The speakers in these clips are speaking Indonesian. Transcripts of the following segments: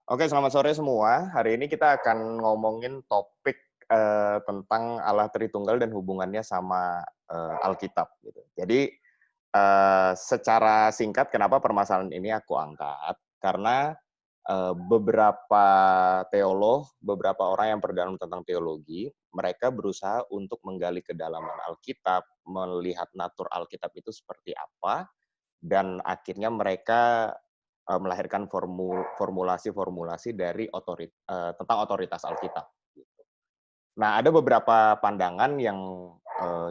Oke, selamat sore semua. Hari ini kita akan ngomongin topik tentang Allah Tritunggal dan hubungannya sama Alkitab gitu. Jadi secara singkat kenapa permasalahan ini aku angkat? Karena beberapa teolog, beberapa orang yang berdalam tentang teologi, mereka berusaha untuk menggali kedalaman Alkitab, melihat natur Alkitab itu seperti apa, dan akhirnya mereka melahirkan formulasi-formulasi dari tentang otoritas Alkitab. Gitu. Nah, ada beberapa pandangan yang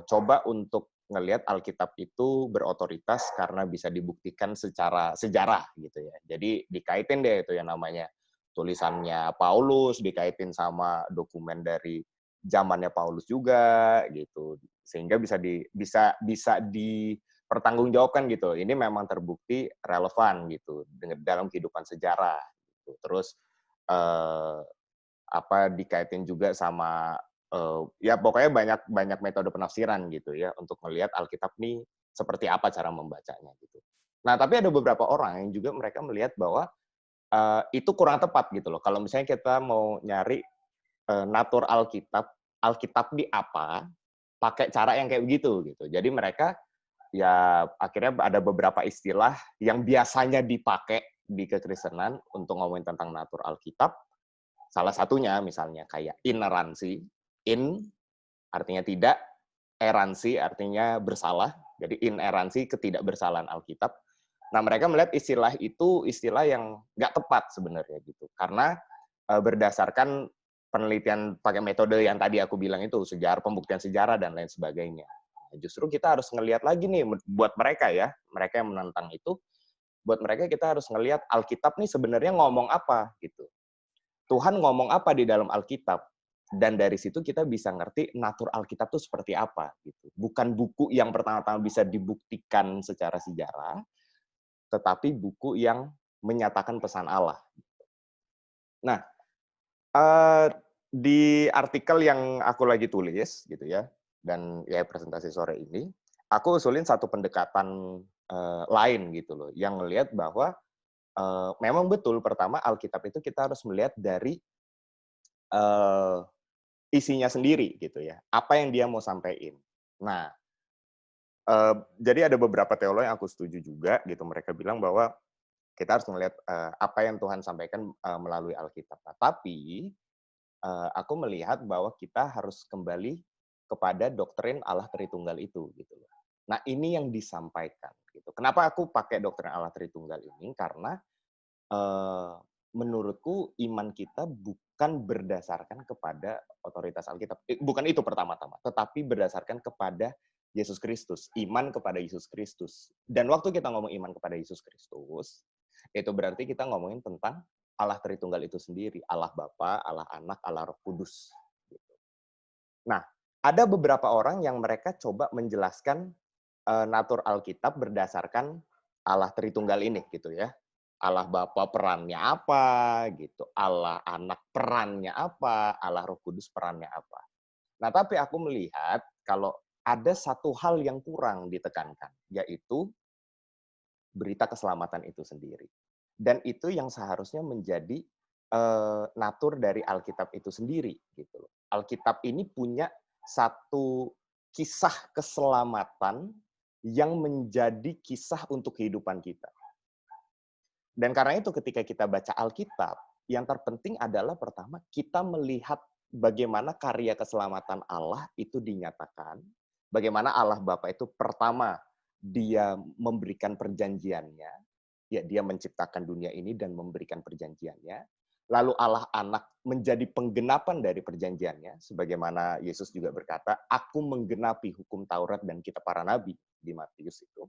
coba untuk ngelihat Alkitab itu berotoritas karena bisa dibuktikan secara sejarah gitu ya. Jadi dikaitin deh itu yang namanya tulisannya Paulus, dikaitin sama dokumen dari zamannya Paulus juga gitu. Sehingga bisa dipertanggungjawabkan gitu. Ini memang terbukti relevan gitu dalam kehidupan sejarah gitu. Terus eh, dikaitin juga sama ya pokoknya banyak banyak metode penafsiran gitu ya untuk melihat Alkitab nih seperti apa cara membacanya gitu. Nah, tapi ada beberapa orang yang juga mereka melihat bahwa itu kurang tepat gitu loh. Kalau misalnya kita mau nyari natur Alkitab, Alkitab di apa, pakai cara yang kayak begitu gitu. Jadi mereka ya akhirnya ada beberapa istilah yang biasanya dipakai di kekristenan untuk ngomongin tentang natur Alkitab. Salah satunya misalnya kayak ineransi, in artinya tidak, eransi artinya bersalah, jadi ineransi ketidakbersalahan Alkitab. Nah, mereka melihat istilah itu istilah yang nggak tepat sebenarnya gitu, karena berdasarkan penelitian pakai metode yang tadi aku bilang itu, sejarah, pembuktian sejarah dan lain sebagainya. Justru kita harus ngelihat lagi nih buat mereka ya, mereka yang menentang itu, buat mereka kita harus ngelihat Alkitab nih sebenarnya ngomong apa gitu. Tuhan ngomong apa di dalam Alkitab, dan dari situ kita bisa ngerti natur Alkitab itu seperti apa gitu. Bukan buku yang pertama-tama bisa dibuktikan secara sejarah, tetapi buku yang menyatakan pesan Allah. Nah, eee, di artikel yang aku lagi tulis gitu ya, dan ya presentasi sore ini, aku usulin satu pendekatan lain gitu loh, yang ngelihat bahwa memang betul pertama Alkitab itu kita harus melihat dari eee, isinya sendiri gitu ya, apa yang dia mau sampaikan. Nah, jadi ada beberapa teolog yang aku setuju juga gitu, mereka bilang bahwa kita harus melihat, apa yang Tuhan sampaikan, melalui Alkitab. Nah, tapi, aku melihat bahwa kita harus kembali kepada doktrin Allah Tritunggal itu, gitu loh. Nah, ini yang disampaikan, gitu. Kenapa aku pakai doktrin Allah Tritunggal ini, karena Eee, menurutku iman kita bukan berdasarkan kepada otoritas Alkitab. Bukan itu pertama-tama, tetapi berdasarkan kepada Yesus Kristus, iman kepada Yesus Kristus. Dan waktu kita ngomong iman kepada Yesus Kristus, itu berarti kita ngomongin tentang Allah Tritunggal itu sendiri, Allah Bapa, Allah Anak, Allah Roh Kudus, gitu. Nah, ada beberapa orang yang mereka coba menjelaskan, natur Alkitab berdasarkan Allah Tritunggal ini, gitu ya. Allah Bapa perannya apa gitu, Allah Anak perannya apa, Allah Roh Kudus perannya apa. Nah, tapi aku melihat kalau ada satu hal yang kurang ditekankan, yaitu berita keselamatan itu sendiri. Dan itu yang seharusnya menjadi natur dari Alkitab itu sendiri gitu loh. Alkitab ini punya satu kisah keselamatan yang menjadi kisah untuk kehidupan kita. Dan karena itu ketika kita baca Alkitab, yang terpenting adalah pertama kita melihat bagaimana karya keselamatan Allah itu dinyatakan, bagaimana Allah Bapa itu pertama dia memberikan perjanjiannya, ya dia menciptakan dunia ini dan memberikan perjanjiannya. Lalu Allah Anak menjadi penggenapan dari perjanjiannya, sebagaimana Yesus juga berkata, "Aku menggenapi hukum Taurat dan kitab para nabi" di Matius itu.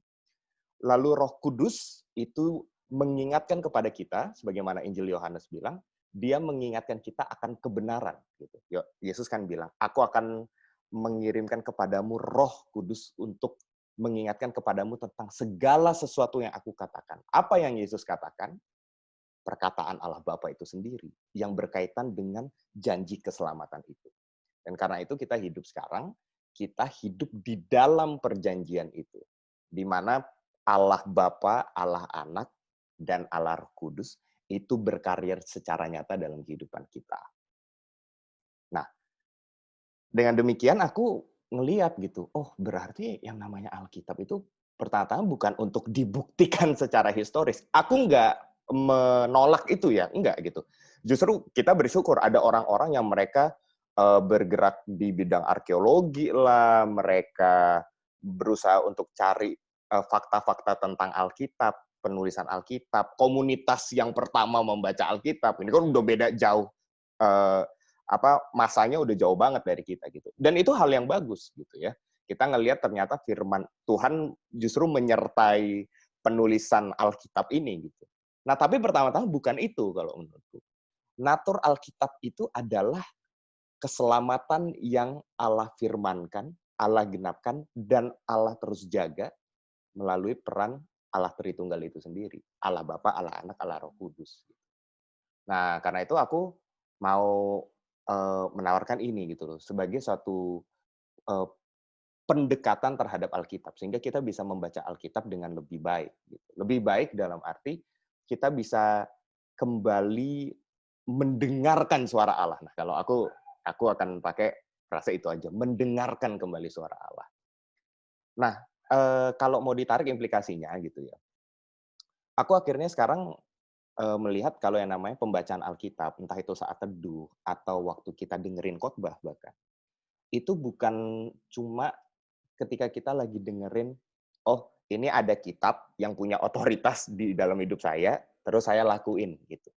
Lalu Roh Kudus itu mengingatkan kepada kita, sebagaimana Injil Yohanes bilang, dia mengingatkan kita akan kebenaran. Gitu. Yesus kan bilang, aku akan mengirimkan kepadamu Roh Kudus untuk mengingatkan kepadamu tentang segala sesuatu yang aku katakan. Apa yang Yesus katakan? Perkataan Allah Bapa itu sendiri, yang berkaitan dengan janji keselamatan itu. Dan karena itu kita hidup sekarang, kita hidup di dalam perjanjian itu. Di mana Allah Bapa, Allah Anak, dan Allah Roh Kudus itu berkarir secara nyata dalam kehidupan kita. Nah, dengan demikian aku ngelihat gitu, oh berarti yang namanya Alkitab itu pertama-tama bukan untuk dibuktikan secara historis. Aku nggak menolak itu ya, enggak gitu. Justru kita bersyukur ada orang-orang yang mereka bergerak di bidang arkeologi lah, mereka berusaha untuk cari fakta-fakta tentang Alkitab, penulisan Alkitab, komunitas yang pertama membaca Alkitab. Ini kan udah beda jauh, masanya udah jauh banget dari kita gitu. Dan itu hal yang bagus gitu ya. Kita ngelihat ternyata firman Tuhan justru menyertai penulisan Alkitab ini gitu. Nah, tapi pertama-tama bukan itu kalau menurutku. Natur Alkitab itu adalah keselamatan yang Allah firmankan, Allah genapkan, dan Allah terus jaga melalui peran Allah Tritunggal itu sendiri. Allah Bapa, Allah Anak, Allah Roh Kudus. Nah, karena itu aku mau menawarkan ini gitu loh, sebagai suatu pendekatan terhadap Alkitab, sehingga kita bisa membaca Alkitab dengan lebih baik. Gitu. Lebih baik dalam arti kita bisa kembali mendengarkan suara Allah. Nah, kalau aku akan pakai frase itu aja, mendengarkan kembali suara Allah. Nah, kalau mau ditarik implikasinya gitu ya, aku akhirnya sekarang melihat kalau yang namanya pembacaan Alkitab, entah itu saat teduh atau waktu kita dengerin khotbah bahkan, itu bukan cuma ketika kita lagi dengerin, oh ini ada kitab yang punya otoritas di dalam hidup saya, terus saya lakuin gitu.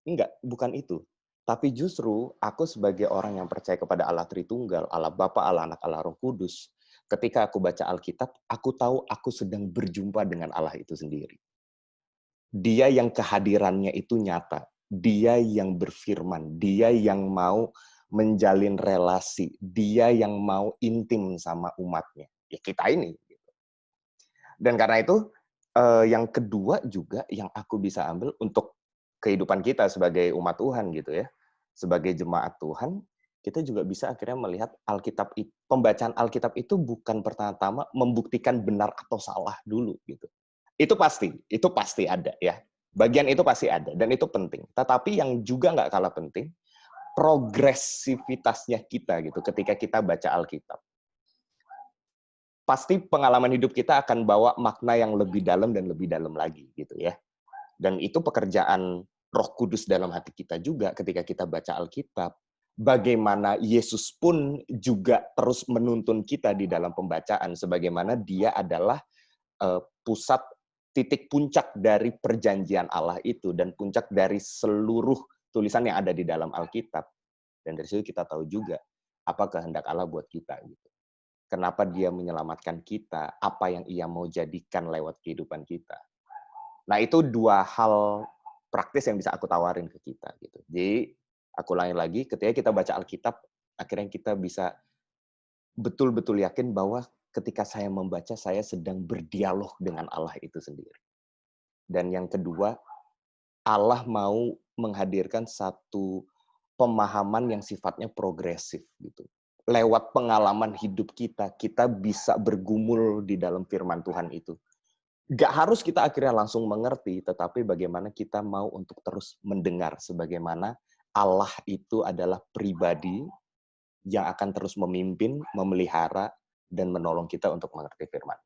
Enggak, bukan itu. Tapi justru aku sebagai orang yang percaya kepada Allah Tritunggal, Allah Bapa, Allah Anak, Allah Roh Kudus, ketika aku baca Alkitab, aku tahu aku sedang berjumpa dengan Allah itu sendiri. Dia yang kehadirannya itu nyata. Dia yang berfirman. Dia yang mau menjalin relasi. Dia yang mau intim sama umatnya. Ya kita ini. Dan karena itu, yang kedua juga yang aku bisa ambil untuk kehidupan kita sebagai umat Tuhan gitu ya. Sebagai jemaat Tuhan, kita juga bisa akhirnya melihat Alkitab, pembacaan Alkitab itu bukan pertama-tama membuktikan benar atau salah dulu gitu. Itu pasti ada ya. Bagian itu pasti ada dan itu penting. Tetapi yang juga nggak kalah penting, progresivitasnya kita gitu ketika kita baca Alkitab. Pasti pengalaman hidup kita akan bawa makna yang lebih dalam dan lebih dalam lagi gitu ya. Dan itu pekerjaan Roh Kudus dalam hati kita juga ketika kita baca Alkitab. Bagaimana Yesus pun juga terus menuntun kita di dalam pembacaan sebagaimana dia adalah pusat titik puncak dari perjanjian Allah itu dan puncak dari seluruh tulisan yang ada di dalam Alkitab. Dan dari situ kita tahu juga apa kehendak Allah buat kita gitu. Kenapa dia menyelamatkan kita, apa yang ia mau jadikan lewat kehidupan kita. Nah, itu dua hal praktis yang bisa aku tawarin ke kita gitu. Jadi, aku ulangi lagi, ketika kita baca Alkitab, akhirnya kita bisa betul-betul yakin bahwa ketika saya membaca, saya sedang berdialog dengan Allah itu sendiri. Dan yang kedua, Allah mau menghadirkan satu pemahaman yang sifatnya progresif gitu. Lewat pengalaman hidup kita, kita bisa bergumul di dalam firman Tuhan itu. Gak harus kita akhirnya langsung mengerti, tetapi bagaimana kita mau untuk terus mendengar, sebagaimana Allah itu adalah pribadi yang akan terus memimpin, memelihara, dan menolong kita untuk mengerti firman.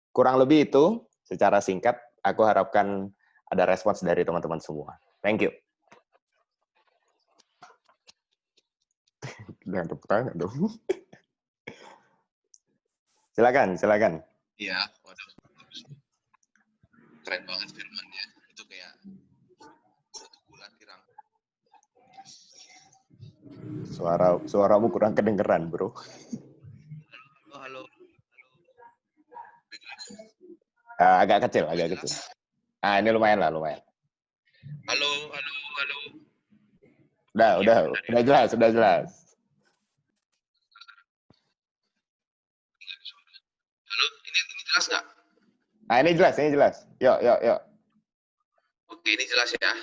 Kurang lebih itu, secara singkat, aku harapkan ada respons dari teman-teman semua. Thank you. Jangan tepuk tangan dong. Silakan. Iya, waduh. Keren banget firman-nya. Itu kayak satu bulan dirangkum. Suaramu kurang kedengeran, bro. Halo. Agak kecil. Ah, ini lumayan. Halo. Udah jelas. Halo, ini jelas nggak? Nah, ini jelas. Yuk. Oke, ini jelas ya.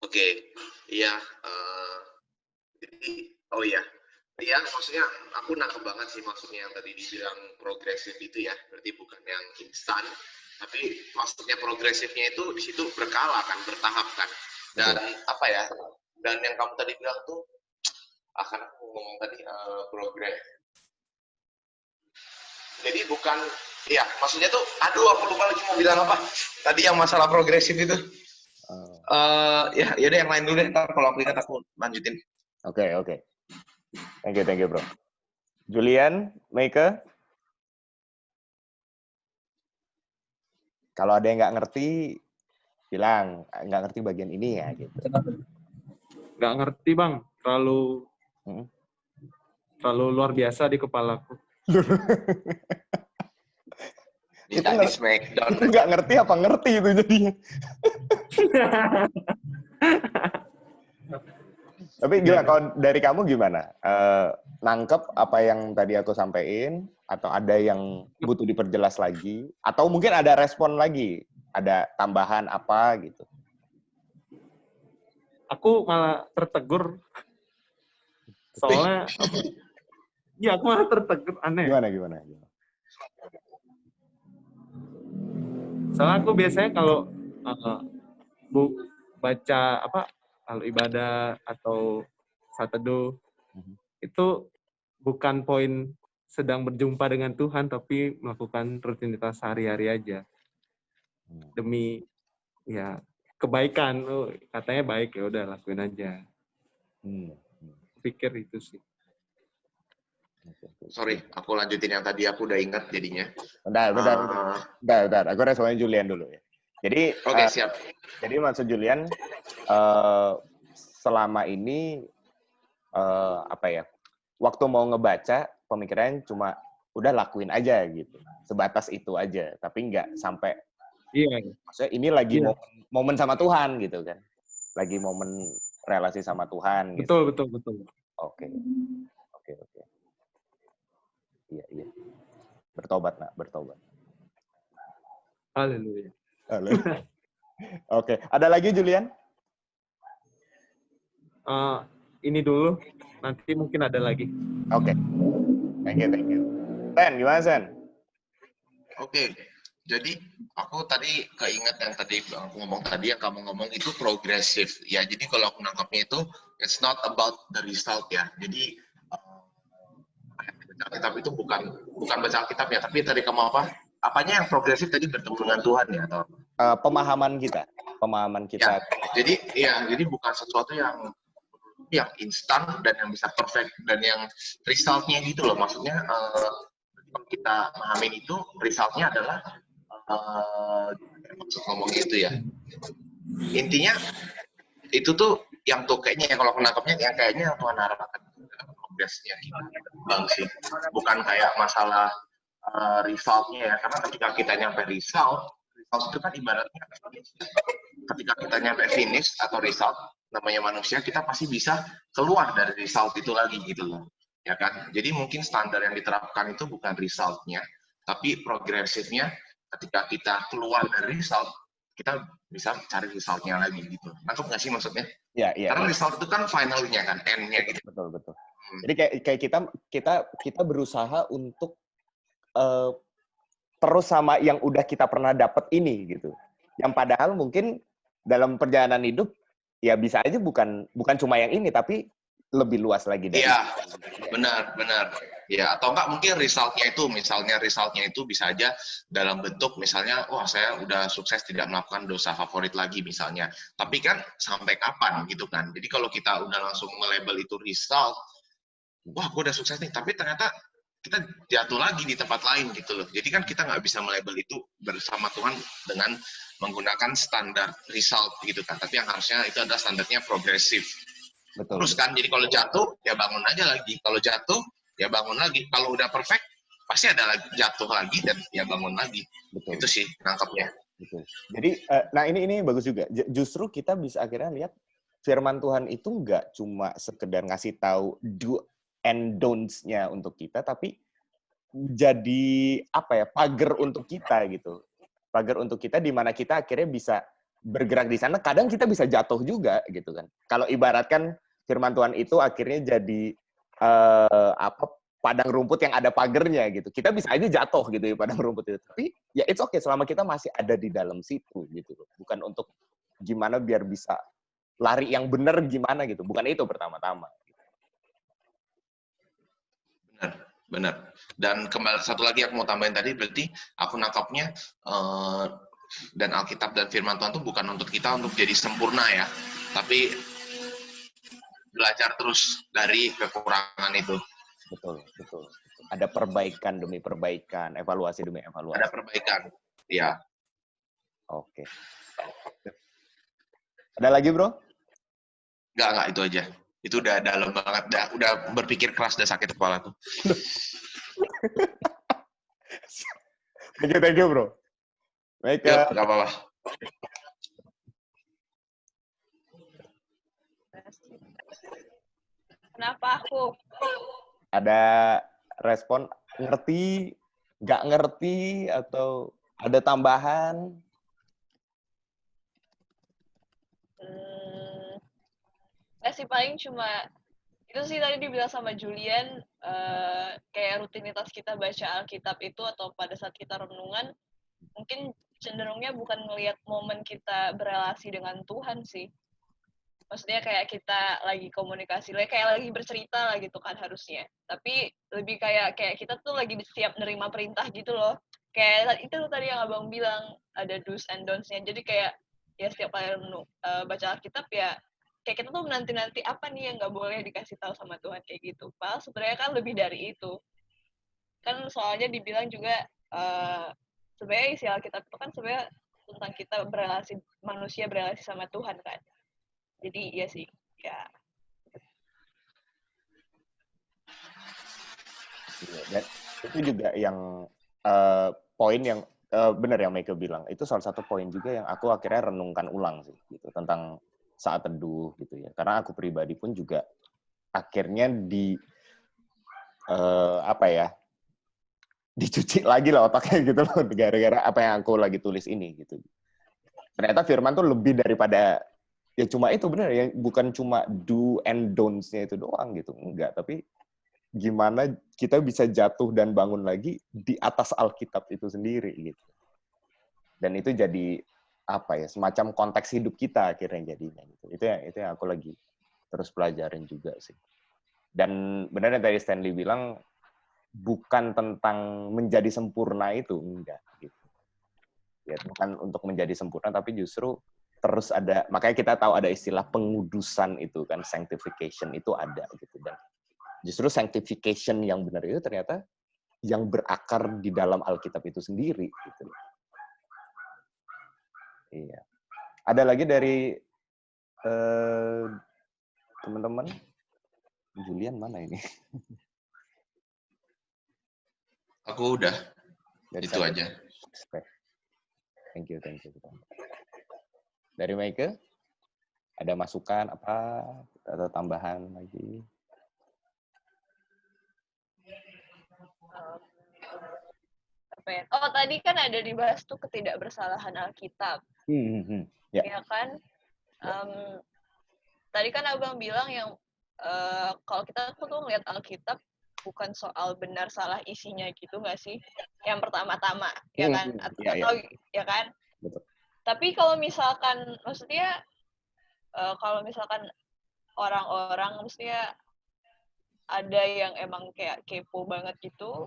Oke, iya. Iya, maksudnya aku nangkep banget sih maksudnya yang tadi dibilang progresif itu ya. Berarti bukan yang instan. Tapi maksudnya progresifnya itu di situ berkala kan, bertahap kan. Dan apa ya? Dan yang kamu tadi bilang tuh, karena aku ngomong tadi progres. Jadi bukan, ya maksudnya tuh, aduh aku lupa lagi mau bilang apa. Tadi yang masalah progresif itu. Ya udah yang lain dulu deh. Ntar kalau aku ingat aku lanjutin. Oke. Thank you bro. Julian, Meike, kalau ada yang nggak ngerti, bilang nggak ngerti bagian ini ya gitu. Nggak ngerti bang, terlalu luar biasa di kepalaku. Itu nggak ngerti apa ngerti itu jadinya. Tapi gila, kalau dari kamu gimana? Nangkep apa yang tadi aku sampaikan? Atau ada yang butuh diperjelas lagi? Atau mungkin ada respon lagi? Ada tambahan apa gitu? Aku malah tertegur. Soalnya, ya aku malah tertegur, aneh. Gimana? Soalnya aku biasanya kalau baca kalau ibadah atau saat teduh, itu bukan poin sedang berjumpa dengan Tuhan, tapi melakukan rutinitas sehari-hari aja. Demi ya kebaikan. Katanya baik, ya udah lakuin aja. Pikir itu sih. Sorry, aku lanjutin yang tadi aku udah ingat jadinya. Bentar. Aku responnya Julian dulu ya. Jadi, siap. Jadi maksud Julian, selama ini waktu mau ngebaca pemikirannya cuma udah lakuin aja gitu, sebatas itu aja, tapi nggak sampai. Iya. Maksudnya ini lagi momen sama Tuhan gitu kan, lagi momen relasi sama Tuhan. Betul. Gitu. Oke. Iya. Bertobat. Haleluya. Oke. Ada lagi Julian? Ini dulu, nanti mungkin ada lagi. Oke. Thank you. Sen, gimana Sen? Oke. Jadi aku tadi keinget yang tadi aku ngomong tadi, yang kamu ngomong itu progresif ya. Jadi kalau aku nangkapnya itu it's not about the result ya. Jadi baca Alkitab itu bukan baca Alkitab ya, tapi tadi kamu apanya yang progresif tadi, bertemu dengan Tuhan ya, atau pemahaman kita ya, jadi bukan sesuatu yang instan dan yang bisa perfect dan yang resultnya gitu loh. Maksudnya kalau kita memahami itu resultnya adalah maksud ngomongnya itu ya, intinya itu tuh yang tuh kayaknya kalau aku nangkapnya yang kayaknya yang Tuhan harapkan progresnya kita bang sih, bukan kayak masalah resultnya ya. Karena ketika kita nyampe result itu kan ibaratnya ketika kita nyampe finish atau result, namanya manusia, kita pasti bisa keluar dari result itu lagi gitu loh, ya kan. Jadi mungkin standar yang diterapkan itu bukan resultnya, tapi progresifnya. Ketika kita keluar dari result, kita bisa cari resultnya lagi gitu. Nangkep nggak sih maksudnya? Iya. Karena result itu kan finalnya kan, end-nya gitu. Betul. Jadi kayak kita berusaha untuk terus sama yang udah kita pernah dapat ini gitu. Yang padahal mungkin dalam perjalanan hidup ya bisa aja bukan cuma yang ini, tapi lebih luas lagi dari. Iya, benar. Ya, atau enggak mungkin resultnya itu bisa aja dalam bentuk misalnya, wah saya udah sukses tidak melakukan dosa favorit lagi misalnya. Tapi kan sampai kapan gitu kan. Jadi kalau kita udah langsung nge-label itu result, wah gue udah sukses nih, tapi ternyata kita jatuh lagi di tempat lain gitu loh. Jadi kan kita nggak bisa melabel itu bersama Tuhan dengan menggunakan standar result gitu kan. Tapi yang harusnya itu adalah standarnya progresif. Betul. Terus kan, jadi kalau jatuh ya bangun aja lagi. Kalau jatuh ya bangun lagi. Kalau udah perfect pasti ada lagi jatuh lagi dan ya bangun lagi. Betul. Itu sih nangkapnya. Betul. Jadi nah ini bagus juga. Justru kita bisa akhirnya lihat firman Tuhan itu nggak cuma sekedar ngasih tahu do and don'ts-nya untuk kita, tapi jadi pagar untuk kita gitu. Pagar untuk kita di mana kita akhirnya bisa bergerak di sana. Kadang kita bisa jatuh juga gitu kan. Kalau ibaratkan firman Tuhan itu akhirnya jadi padang rumput yang ada pagernya gitu. Kita bisa aja jatuh gitu ya padang rumput itu. Tapi ya it's okay selama kita masih ada di dalam situ gitu loh. Bukan untuk gimana biar bisa lari yang benar gimana gitu. Bukan itu pertama-tama. Benar, benar. Dan kembali satu lagi aku mau tambahin tadi, berarti aku nangkapnya dan Alkitab dan Firman Tuhan itu bukan untuk kita untuk jadi sempurna ya, tapi belajar terus dari kekurangan itu. Betul, betul. Ada perbaikan demi perbaikan, evaluasi demi evaluasi. Ada perbaikan, ya. Oke. Ada lagi, Bro? Enggak, itu aja. Itu udah dalam banget, udah berpikir keras, udah sakit kepala tuh. Thank you, Bro. Baik, Yuk, nggak apa-apa. Kenapa aku? Ada respon ngerti, nggak ngerti, atau ada tambahan? Nggak sih, paling cuma itu sih tadi dibilang sama Julian, kayak rutinitas kita baca Alkitab itu atau pada saat kita renungan, mungkin cenderungnya bukan ngelihat momen kita berelasi dengan Tuhan sih. Maksudnya kayak kita lagi komunikasi, kayak lagi bercerita lah gitu kan harusnya. Tapi lebih kayak kita tuh lagi siap nerima perintah gitu loh. Kayak itu tadi yang Abang bilang, ada do's and don'ts-nya. Jadi kayak ya setiap kali baca Alkitab ya, kayak kita tuh menanti-nanti apa nih yang nggak boleh dikasih tahu sama Tuhan kayak gitu. Padahal sebenarnya kan lebih dari itu. Kan soalnya dibilang juga sebenarnya isi Alkitab itu kan sebenarnya tentang kita manusia berelasi sama Tuhan kan. Jadi iya sih, ya. Dan itu juga yang poin yang benar yang Meike bilang. Itu salah satu poin juga yang aku akhirnya renungkan ulang sih, gitu, tentang saat teduh gitu ya. Karena aku pribadi pun juga akhirnya dicuci lagi lah otaknya gitu loh, gara-gara apa yang aku lagi tulis ini gitu. Ternyata firman tuh lebih daripada ya cuma itu, benar ya, bukan cuma do and don'ts-nya itu doang gitu, enggak, tapi gimana kita bisa jatuh dan bangun lagi di atas Alkitab itu sendiri gitu. Dan itu jadi apa ya, semacam konteks hidup kita akhirnya jadinya gitu. Itu yang aku lagi terus pelajarin juga sih. Dan benar yang tadi Stanley bilang, bukan tentang menjadi sempurna itu, enggak gitu. Ya bukan untuk menjadi sempurna, tapi justru terus ada, makanya kita tahu ada istilah pengudusan itu kan, sanctification itu ada gitu. Dan justru sanctification yang benar itu ternyata yang berakar di dalam Alkitab itu sendiri gitu. Iya. Ada lagi dari teman-teman? Julian mana ini? Aku udah. Dari itu aja. Thank you. Dari Meike, ada masukan apa atau tambahan lagi? Apa ya? Oh, tadi kan ada dibahas tuh ketidakbersalahan Alkitab. Ya. Ya kan? Tadi kan Abang bilang yang kalau kita tuh ngeliat Alkitab bukan soal benar salah isinya gitu nggak sih? Yang pertama-tama, ya kan? Atau ya kan? Betul. Tapi kalau misalkan, maksudnya kalau misalkan orang-orang, maksudnya ada yang emang kayak kepo banget gitu.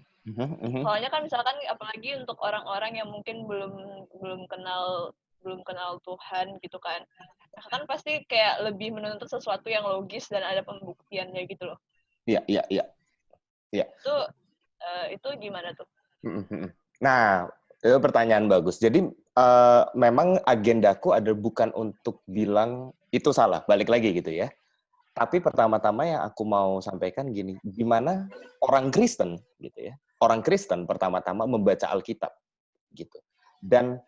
Soalnya kan misalkan apalagi untuk orang-orang yang mungkin belum kenal Tuhan gitu kan. Kan pasti kayak lebih menuntut sesuatu yang logis dan ada pembuktiannya gitu loh. Iya. Itu gimana tuh? Nah, itu pertanyaan bagus. Jadi memang agendaku ada bukan untuk bilang itu salah, balik lagi gitu ya. Tapi pertama-tama yang aku mau sampaikan gini, gimana orang Kristen gitu ya. Orang Kristen pertama-tama membaca Alkitab gitu. Dan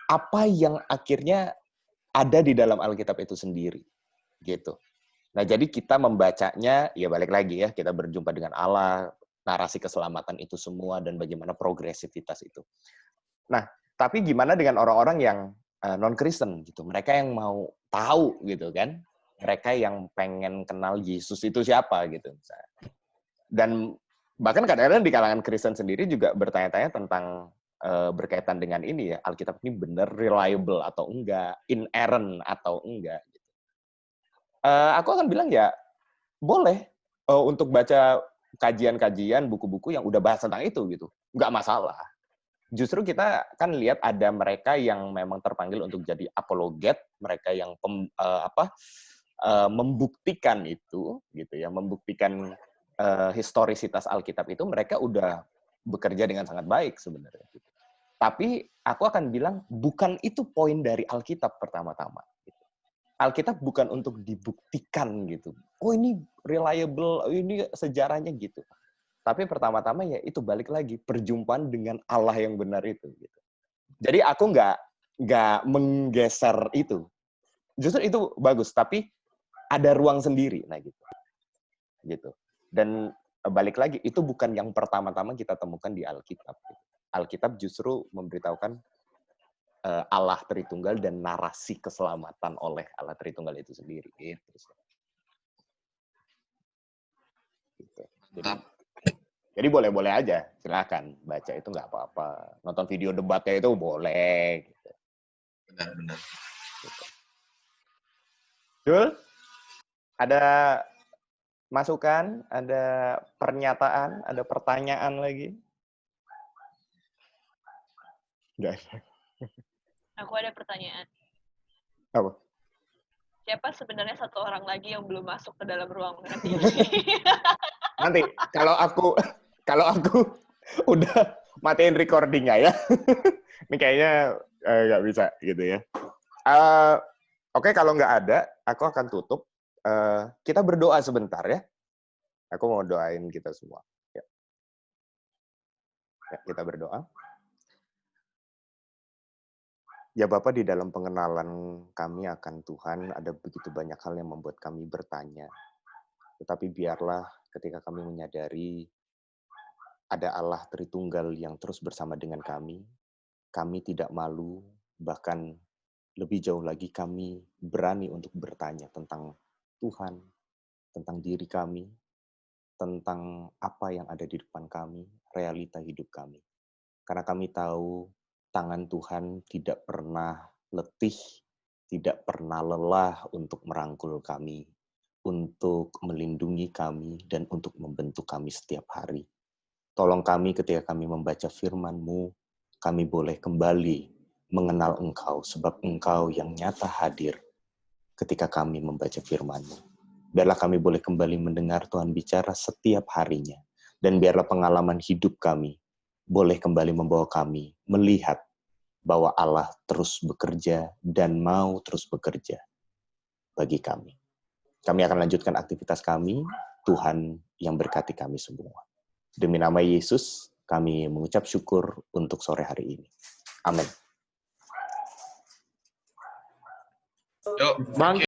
apa yang akhirnya ada di dalam Alkitab itu sendiri gitu. Nah, jadi kita membacanya ya balik lagi ya, kita berjumpa dengan Allah, narasi keselamatan itu semua dan bagaimana progresivitas itu. Nah, tapi gimana dengan orang-orang yang non-Kristen gitu? Mereka yang mau tahu gitu kan? Mereka yang pengen kenal Yesus itu siapa gitu misalnya. Dan bahkan kadang-kadang di kalangan Kristen sendiri juga bertanya-tanya tentang berkaitan dengan ini ya, Alkitab ini benar reliable atau enggak, inerrant atau enggak. Aku akan bilang ya boleh untuk baca kajian-kajian, buku-buku yang udah bahas tentang itu gitu, nggak masalah. Justru kita kan lihat ada mereka yang memang terpanggil untuk jadi apologet, mereka yang membuktikan itu, gitu ya, membuktikan historisitas Alkitab itu, mereka udah bekerja dengan sangat baik sebenarnya. Gitu. Tapi aku akan bilang bukan itu poin dari Alkitab pertama-tama. Gitu. Alkitab bukan untuk dibuktikan gitu. Oh ini reliable, ini sejarahnya gitu. Tapi pertama-tama ya itu balik lagi perjumpaan dengan Allah yang benar itu. Gitu. Jadi aku nggak menggeser itu. Justru itu bagus, tapi ada ruang sendiri, nah gitu. Dan balik lagi itu bukan yang pertama-tama kita temukan di Alkitab. Gitu. Alkitab justru memberitahukan Allah Tritunggal dan narasi keselamatan oleh Allah Tritunggal itu sendiri. Gitu. Jadi boleh-boleh aja, silakan baca itu nggak apa-apa. Nonton video debatnya itu boleh. Gitu. Benar-benar. Gitu. Jul, ada masukan, ada pernyataan, ada pertanyaan lagi? Nggak ada. Aku ada pertanyaan. Apa? Siapa sebenarnya satu orang lagi yang belum masuk ke dalam ruang ini? Nanti kalau aku udah matiin recordingnya ya. Ini kayaknya nggak bisa gitu ya. Oke, kalau nggak ada, aku akan tutup. Kita berdoa sebentar ya. Aku mau doain kita semua. Ya, kita berdoa. Ya Bapak, di dalam pengenalan kami akan Tuhan, ada begitu banyak hal yang membuat kami bertanya. Tetapi biarlah ketika kami menyadari ada Allah Tritunggal yang terus bersama dengan kami tidak malu, bahkan lebih jauh lagi kami berani untuk bertanya tentang Tuhan, tentang diri kami, tentang apa yang ada di depan kami, realita hidup kami. Karena kami tahu tangan Tuhan tidak pernah letih, tidak pernah lelah untuk merangkul kami, untuk melindungi kami, dan untuk membentuk kami setiap hari. Tolong kami ketika kami membaca firman-Mu, kami boleh kembali mengenal Engkau, sebab Engkau yang nyata hadir ketika kami membaca firman-Mu. Biarlah kami boleh kembali mendengar Tuhan bicara setiap harinya, dan biarlah pengalaman hidup kami boleh kembali membawa kami melihat bahwa Allah terus bekerja dan mau terus bekerja bagi kami. Kami akan lanjutkan aktivitas kami, Tuhan yang berkati kami semua. Demi nama Yesus, kami mengucap syukur untuk sore hari ini. Amin. Yuk, Bang,